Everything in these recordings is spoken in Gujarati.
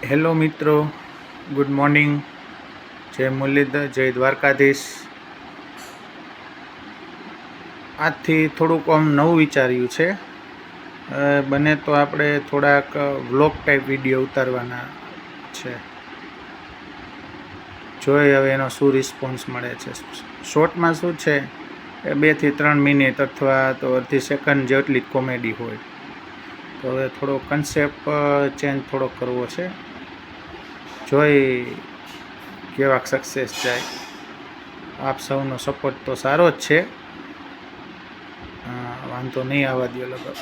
હેલો મિત્રો, ગુડ મોર્નિંગ. જય મુરલીધર, જય દ્વારકાધીશ. આજથી થોડુંક આમ નવું વિચાર્યું છે. બને તો આપણે થોડાક વ્લોગ ટાઈપ વિડીયો ઉતારવાના છે. જોઈએ હવે એનો શું રિસ્પોન્સ મળે છે. શોર્ટમાં શું છે, 2 થી 3 મિનિટ અથવા તો અડધી સેકન્ડ જેટલી જ કોમેડી હોય. તો હવે થોડો કન્સેપ્ટ ચેન્જ થોડો કરવો છે. જોઈ કેવાક સક્સેસ જાય. આપ સૌનો સપોર્ટ તો સારો જ છે, વાંધો નહીં આવવા દો લગભગ.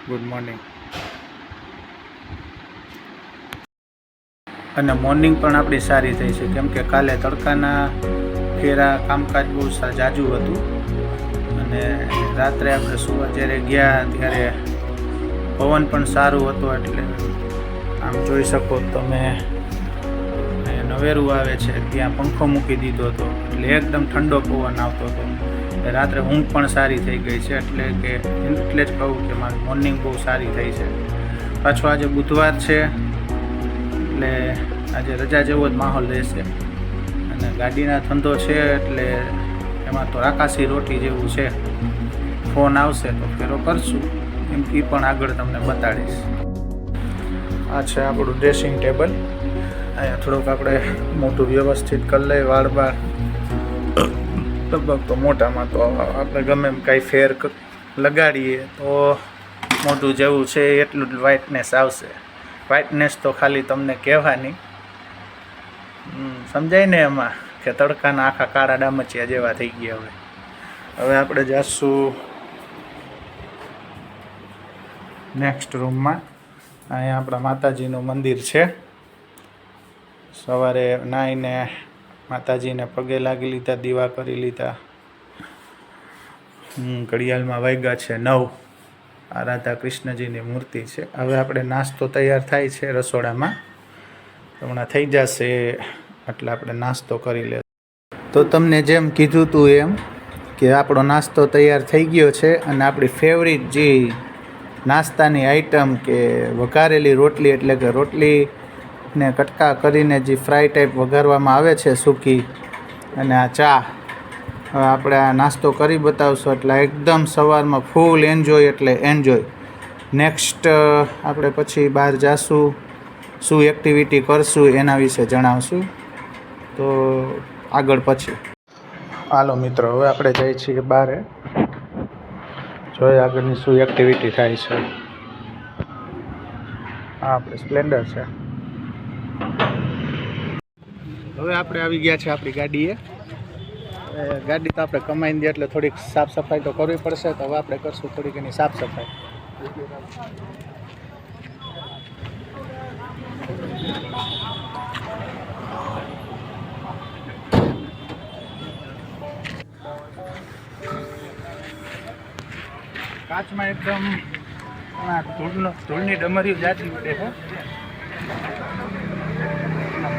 Good morning. અને મોર્નિંગ પણ આપણી સારી થઈ છે, કેમ કે કાલે તડકાના ફેરા કામકાજ બહુ જાજુ હતું. અને રાત્રે આપણે સુવા જ્યારે ગયા ત્યારે પવન પણ સારું હતું. એટલે આમ જોઈ શકો તમે, નવેરું આવે છે ત્યાં પંખો મૂકી દીધો હતો, એટલે એકદમ ઠંડો પવન આવતો હતો. રાત્રે ઊંઘ પણ સારી થઈ ગઈ છે. એટલે જ કહું કે મારી મોર્નિંગ બહુ સારી થઈ છે. પાછો આજે બુધવાર છે, એટલે આજે રજા જેવો જ માહોલ રહેશે. અને ગાડીના ધંધો છે એટલે એમાં તો રાકાસી રોટી જેવું છે. ફોન આવશે તો ફેરો કરશું, એમ એ પણ આગળ તમને બતાડીશ. આ છે આપણું ડ્રેસિંગ ટેબલ. અહીંયા થોડુંક આપણે મોટું વ્યવસ્થિત કરી લઈએ. વાળ બાર લગભગ તો મોટામાં તો આપણે ગમે એમ કાંઈ ફેર લગાડીએ તો મોટું જેવું છે એટલું જ વ્હાઇટનેસ આવશે. વ્હાઇટનેસ તો ખાલી તમને કહેવાની, સમજાય ને એમાં, કે તડકાના આખા કાળા ડામચિયા જેવા થઈ ગયા હોય. હવે આપણે જઈશું નેક્સ્ટ રૂમમાં. અહીંયા આપણા માતાજીનું મંદિર છે. સવારે નાહીને માતાજીને પગે લાગી લીધા, દીવા કરી લીધા. ઘડિયાળમાં વાગ્યા છે 9. આ રાધા કૃષ્ણજીની મૂર્તિ છે. હવે આપણે નાસ્તો તૈયાર થાય છે રસોડામાં, હમણાં થઈ જશે એટલે આપણે નાસ્તો કરી લે. તો તમને જેમ કીધું હતું એમ કે આપણો નાસ્તો તૈયાર થઈ ગયો છે. અને આપણી ફેવરિટ જે નાસ્તાની આઈટમ કે વઘારેલી રોટલી, એટલે કે રોટલીને કટકા કરીને જે ફ્રાય ટાઈપ વઘારવામાં આવે છે સૂકી, અને આ ચા. હવે આપણે આ નાસ્તો કરી બતાવશો એટલે એકદમ સવારમાં ફૂલ એન્જોય, એટલે એન્જોય. નેક્સ્ટ આપણે પછી બહાર જાશું, શું એક્ટિવિટી કરશું એના વિશે જણાવશું. તો આગળ પછી હાલો મિત્રો, હવે આપણે જઈએ છીએ બહાર. જોઈએ આગળની શું એક્ટિવિટી થાય છે. હા, આપણે સ્પ્લેન્ડર છે. હવે આપણે આવી ગયા છે આપણી ગાડીએ. ગાડી તો આપણે કમાઈને દે એટલે થોડીક સાફ સફાઈ તો કરવી પડશે. તો હવે આપણે કરશું થોડીક એની સાફ સફાઈ. કાચમાં એકદમ ધૂળની ડમરીઓ જાતી ઉડે છે.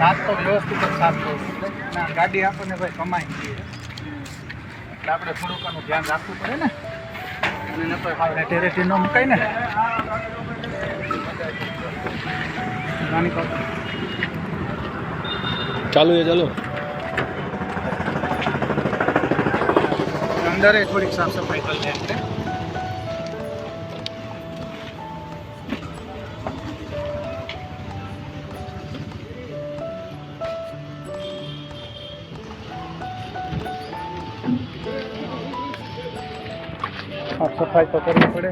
કાચ તો વ્યવસ્થિત જ સાફ કરવું પડે. ના, ગાડી આપણને ભાઈ કમાઈ દઈએ એટલે આપણે થોડુંક આનું ધ્યાન રાખવું પડે ને. અને તો રેટી ન મુકાય ને. ચાલુ અંદરે થોડીક સાફ સફાઈ કરી લે એટલે. સાફ સફાઈ તો કરવી પડે.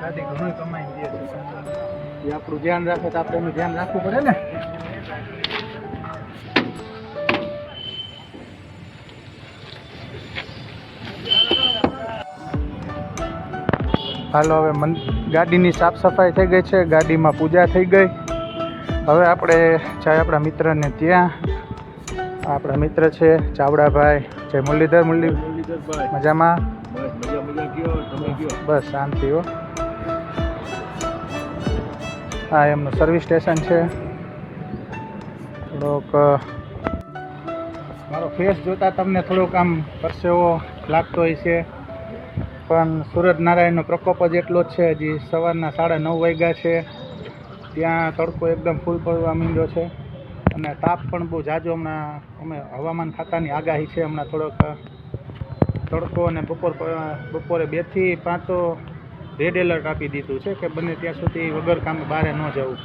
ગાડી ઘણું કમાઈ દે છે. એ આપણું ધ્યાન રાખે તો આપણે એનું ધ્યાન રાખવું પડે ને. હાલો, હવે ગાડીની સાફ સફાઈ થઈ ગઈ છે. ગાડીમાં પૂજા થઈ ગઈ. હવે આપણે જાય આપણા મિત્રને ત્યાં. આપણા મિત્ર છે ચાવડાભાઈ. જય મુરલીધર. મજામાં? બસ શાંતિ હો. હા, એમનું સર્વિસ સ્ટેશન છે. થોડોક મારો ફેસ જોતાં તમને થોડોક આમ પરસેવો લાગતો હોય છે, પણ સૂરજ નારાયણનો પ્રકોપ જ એટલો જ છે. હજી સવારના 9:30 વાગ્યા છે. ત્યાં તડકો એકદમ ફૂલ પડવા માંડ્યો છે અને તાપ પણ બહુ ઝાઝો. હમણાં અમે હવામાન ખાતાની આગાહી છે, હમણાં થોડોક તડકો અને બપોરે 2 થી 5 તો રેડ એલર્ટ આપી દીધું છે કે બને ત્યાં સુધી વગર કામે બહાર ન જવું.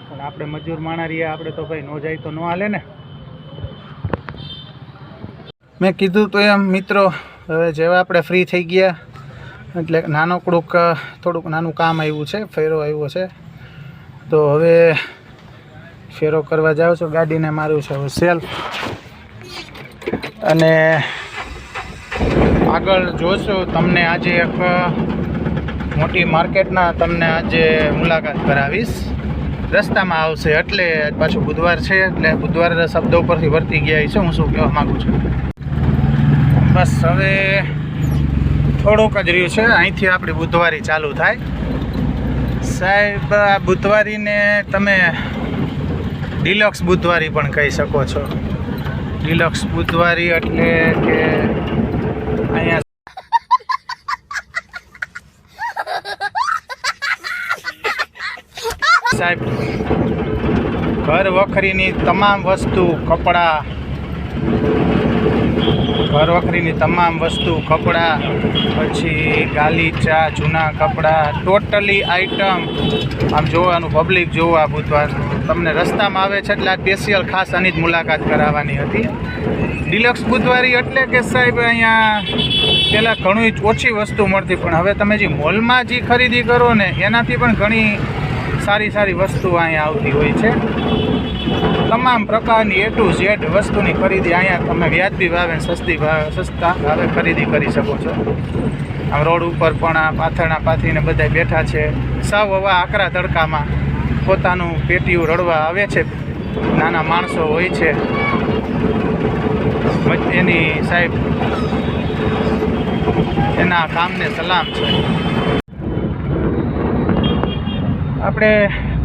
પણ આપણે મજૂર માણા રહ્યા, આપણે તો ભાઈ ન જાય તો ન હાલે ને. મેં કીધું તો એમ મિત્રો, હવે જેવા આપણે ફ્રી થઈ ગયા એટલે થોડુંક નાનું કામ આવ્યું છે, ફેરો આવ્યો છે, તો હવે ફેરો કરવા જાઉં છું. ગાડીને મારું છે હવે સેલ્ફ, અને આગળ જોશો તમને આજે એક મોટી માર્કેટના તમને આજે મુલાકાત કરાવીશ. રસ્તામાં આવશે એટલે પાછું બુધવાર છે એટલે બુધવાર શબ્દો ઉપરથી વર્તી ગયા છે હું શું કહેવા માગું છું. બસ હવે થોડુંક જ રહ્યું છે, અહીંથી આપણી બુધવારી ચાલુ થાય. સાહેબ આ બુધવારીને તમે ડિલક્સ બુધવારી પણ કહી શકો છો. ડિલક્સ બુધવારી એટલે કે અહીંયા સાહેબ ઘર વખરીની તમામ વસ્તુ, કપડાં, પછી ગાલીચા, જૂના કપડાં, ટોટલી આઈટમ આમ જોવાનું, પબ્લિક જોવા આ બુધવારનું. તમને રસ્તામાં આવે છે એટલે આ સ્પેશિયલ ખાસ આની જ મુલાકાત કરાવવાની હતી. ડિલક્સ બુધવારી એટલે કે સાહેબ અહીંયા પહેલાં ઘણી ઓછી વસ્તુ મળતી, પણ હવે તમે જે મોલમાં જે ખરીદી કરો ને એનાથી પણ ઘણી સારી વસ્તુ અહીંયા આવતી હોય છે. તમામ પ્રકારની A to Z વસ્તુની ખરીદી અહીંયા તમે વ્યાજબી ભાવે સસ્તા ભાવે ખરીદી કરી શકો છો. આમ રોડ ઉપર પણ આ પાથરને બધા બેઠા છે, સાવ આવા આકરા તડકામાં પોતાનું પેટીયું રડવા આવે છે. નાના માણસો હોય છે, એની સાહેબ એના કામને સલામ છે. આપણે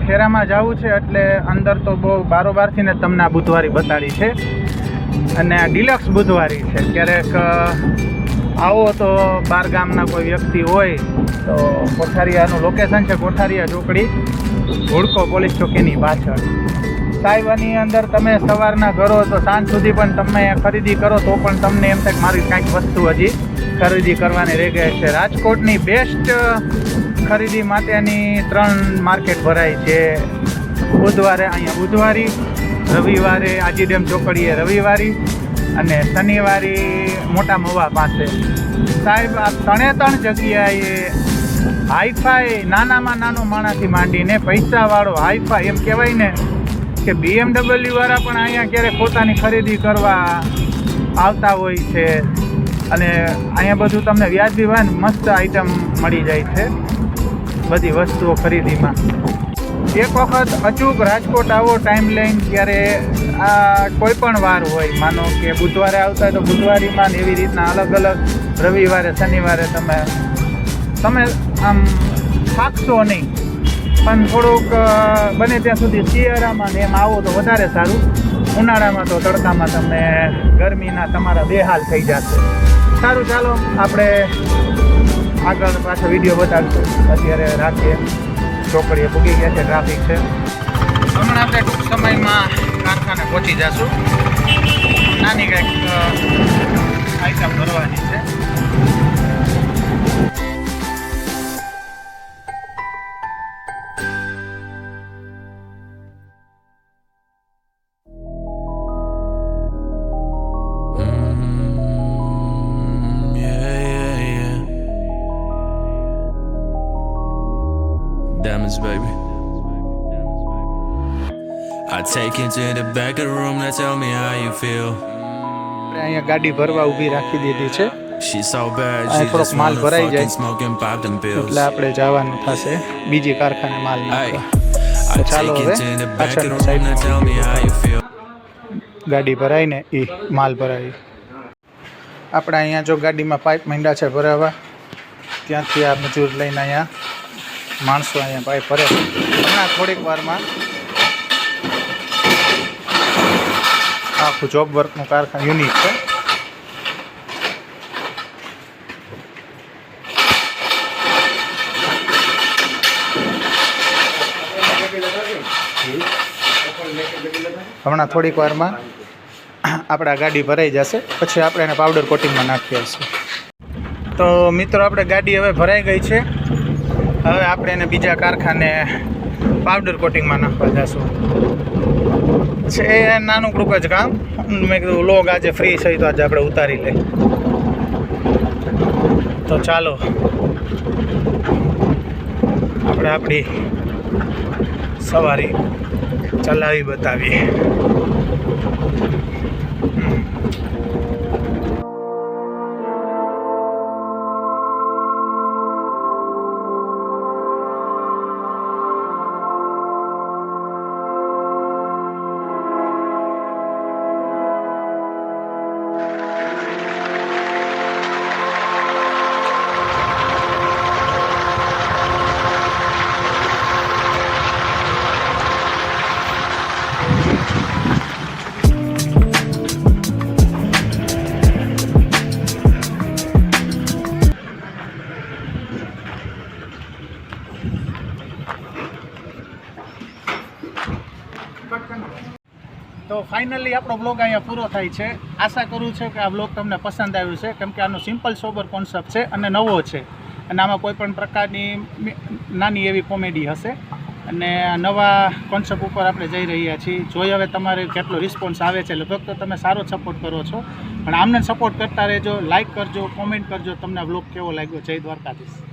ફેરામાં જવું છે એટલે અંદર તો બહુ બારોબારથી ને તમને આ બુધવારી બતાડી છે, અને આ ડિલક્સ બુધવારી છે. ક્યારેક આવો તો બાર ગામના કોઈ વ્યક્તિ હોય તો કોઠારિયાનું લોકેશન છે, કોઠારિયા ચોકડી, હુડકો પોલીસ ચોકીની પાછળ. સાહેબ આની અંદર તમે સવારના કરો તો સાંજ સુધી પણ તમે ખરીદી કરો તો પણ તમને એમ થાય કે મારી કાંઈક વસ્તુ હજી ખરીદી કરવાની રહી ગઈ છે. રાજકોટની બેસ્ટ ખરીદી માટેની 3 માર્કેટ ભરાય છે. બુધવારે અહીંયા બુધવારી, રવિવારે આજી ડેમ ચોકડીએ રવિવારી, અને શનિવારી મોટા મવા પાસે. સાહેબ આ 3 જગ્યાએ હાઈફાઈ, નાનામાં નાનો માણસથી માંડીને પૈસાવાળો હાઈફાઈ એમ કહેવાય ને કે BMW વાળા પણ અહીંયા ક્યારેક પોતાની ખરીદી કરવા આવતા હોય છે. અને અહીંયા બધું તમને વ્યાજબી હોય ને મસ્ત આઈટમ મળી જાય છે બધી વસ્તુઓ ખરીદીમાં. એક વખત અચૂક રાજકોટ આવો ટાઈમ લઈને, ત્યારે આ કોઈ પણ વાર હોય, માનો કે બુધવારે આવતા હોય તો બુધવારીમાં એવી રીતના અલગ રવિવારે, શનિવારે તમે આમ થાકશો નહીં. પણ થોડુંક બને ત્યાં સુધી શિયાળામાં ને એમ આવો તો વધારે સારું. ઉનાળામાં તો તડકામાં તમે ગરમીના તમારા બેહાલ થઈ જશે. સારું, ચાલો આપણે આગળ પાછો વિડીયો બતાવીશું. અત્યારે રાતે ચોકડીએ પૂગી ગયા છે, ટ્રાફિક છે. હમણાં આપણે ટૂંક સમયમાં કારખાને પહોંચી જશું. નાની કંઈક આઈટમ ભરવાની છે. Diamonds, baby. I take you to the back of the room, now tell me how you feel. અહીંયા ગાડી ભરવા ઊભી રાખી દીધી છે. She's so bad, આ she થોડોક just માલ wanna ભરાઈ fucking જાય smoke and pop them pills. એટલે આપણે જવાનું થશે બીજી કારખાને માલ નાખવા. I ચાલો take હવે you to the back of પાછળનો the room, now tell me how you feel. ગાડી ભરાઈને એ માલ ભરાઈ. આપણે અહીંયા જો ગાડીમાં પાઇપ માંડ્યા છે ભરાવા, ત્યાંથી આ મજૂર લઈને અહીંયા માણસો અહીંયા પાઇપ ભરે. હમણાં થોડીક વારમાં આખું જોબ વર્કનું કારખાનું યુનિટ છે. હમણાં થોડીક વારમાં આપણા ગાડી ભરાઈ જશે, પછી આપણે એને પાવડર કોટિંગમાં નાખી આવશું. તો મિત્રો આપણે ગાડી હવે ભરાઈ ગઈ છે. હવે આપણે એને બીજા કારખાને પાવડર કોટિંગમાં નાખવા જશું. છે એ નાનું ટૂંક જ કામ. મેં કીધું લોગ આજે ફ્રી છે તો આજે આપણે ઉતારી લે. તો ચાલો આપણે આપણી સવારી ચલાવી બતાવીએ. તો ફાઇનલી આપણો બ્લોગ અહીંયા પૂરો થાય છે. આશા કરું છું કે આ બ્લોગ તમને પસંદ આવ્યું છે, કેમ કે આનો સિમ્પલ સોબર કોન્સેપ્ટ છે અને નવો છે, અને આમાં કોઈ પણ પ્રકારની નાની એવી કોમેડી હશે, અને નવા કોન્સેપ્ટ ઉપર આપણે જઈ રહ્યા છીએ. જોઈએ હવે તમારે કેટલો રિસ્પોન્સ આવે છે. લગભગ તો તમે સારો સપોર્ટ કરો છો, પણ આમને સપોર્ટ કરતા રહેજો, લાઇક કરજો, કોમેન્ટ કરજો તમને બ્લોગ કેવો લાગ્યો. જય દ્વારકાધીશ.